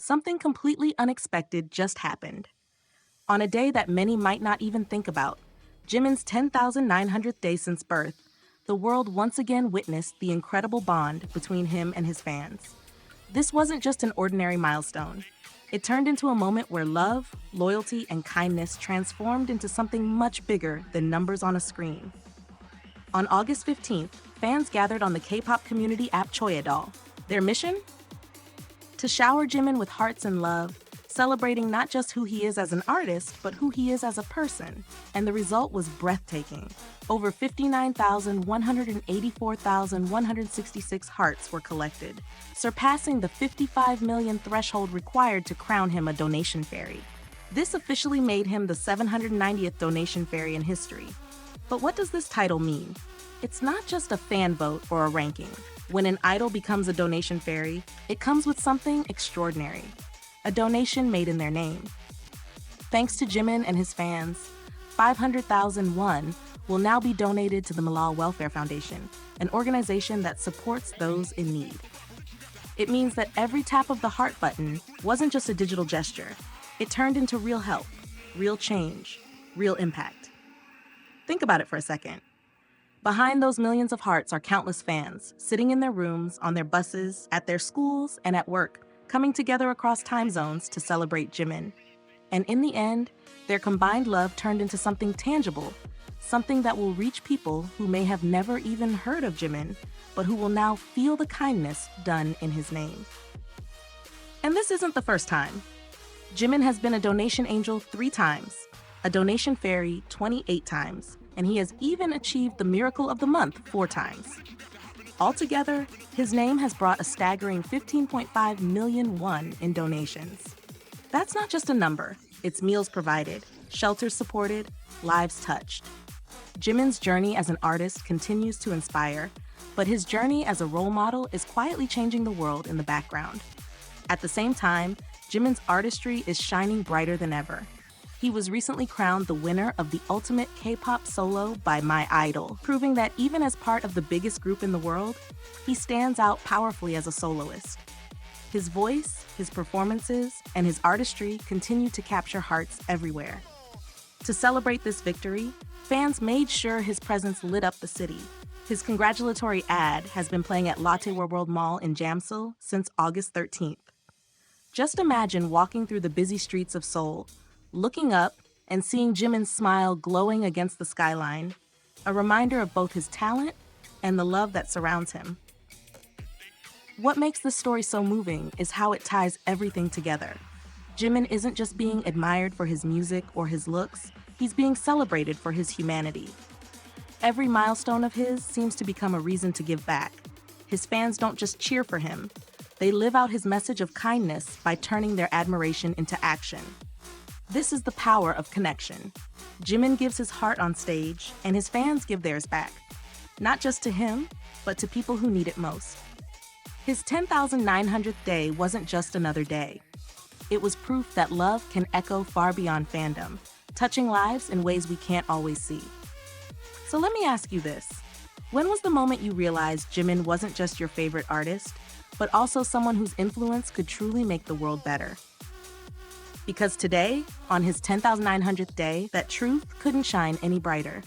something completely unexpected just happened. On a day that many might not even think about, Jimin's 10,900th day since birth, the world once again witnessed the incredible bond between him and his fans. This wasn't just an ordinary milestone. It turned into a moment where love, loyalty, and kindness transformed into something much bigger than numbers on a screen. On August 15th, fans gathered on the K-pop community app Choyadol. Their mission? To shower Jimin with hearts and love, celebrating not just who he is as an artist, but who he is as a person. And the result was breathtaking. Over 59,184,166 hearts were collected, surpassing the 55 million threshold required to crown him a donation fairy. This officially made him the 790th donation fairy in history. But what does this title mean? It's not just a fan vote or a ranking. When an idol becomes a donation fairy, it comes with something extraordinary. A donation made in their name. Thanks to Jimin and his fans, 500,000 won will now be donated to the Malal Welfare Foundation, an organization that supports those in need. It means that every tap of the heart button wasn't just a digital gesture. It turned into real help, real change, real impact. Think about it for a second. Behind those millions of hearts are countless fans, sitting in their rooms, on their buses, at their schools, and at work, coming together across time zones to celebrate Jimin. And in the end, their combined love turned into something tangible, something that will reach people who may have never even heard of Jimin, but who will now feel the kindness done in his name. And this isn't the first time. Jimin has been a donation angel 3 times, a donation fairy 28 times, and he has even achieved the miracle of the month 4 times. Altogether, his name has brought a staggering 15.5 million won in donations. That's not just a number, it's meals provided, shelters supported, lives touched. Jimin's journey as an artist continues to inspire, but his journey as a role model is quietly changing the world in the background. At the same time, Jimin's artistry is shining brighter than ever. He was recently crowned the winner of the Ultimate K-Pop Solo by My Idol, proving that even as part of the biggest group in the world, he stands out powerfully as a soloist. His voice, his performances, and his artistry continue to capture hearts everywhere. To celebrate this victory, fans made sure his presence lit up the city. His congratulatory ad has been playing at Lotte World Mall in Jamsil since August 13th. Just imagine walking through the busy streets of Seoul, looking up and seeing Jimin's smile glowing against the skyline, a reminder of both his talent and the love that surrounds him. What makes this story so moving is how it ties everything together. Jimin isn't just being admired for his music or his looks, he's being celebrated for his humanity. Every milestone of his seems to become a reason to give back. His fans don't just cheer for him, they live out his message of kindness by turning their admiration into action. This is the power of connection. Jimin gives his heart on stage, and his fans give theirs back. Not just to him, but to people who need it most. His 10,900th day wasn't just another day. It was proof that love can echo far beyond fandom, touching lives in ways we can't always see. So let me ask you this. When was the moment you realized Jimin wasn't just your favorite artist, but also someone whose influence could truly make the world better? Because today, on his 10,900th day, that truth couldn't shine any brighter.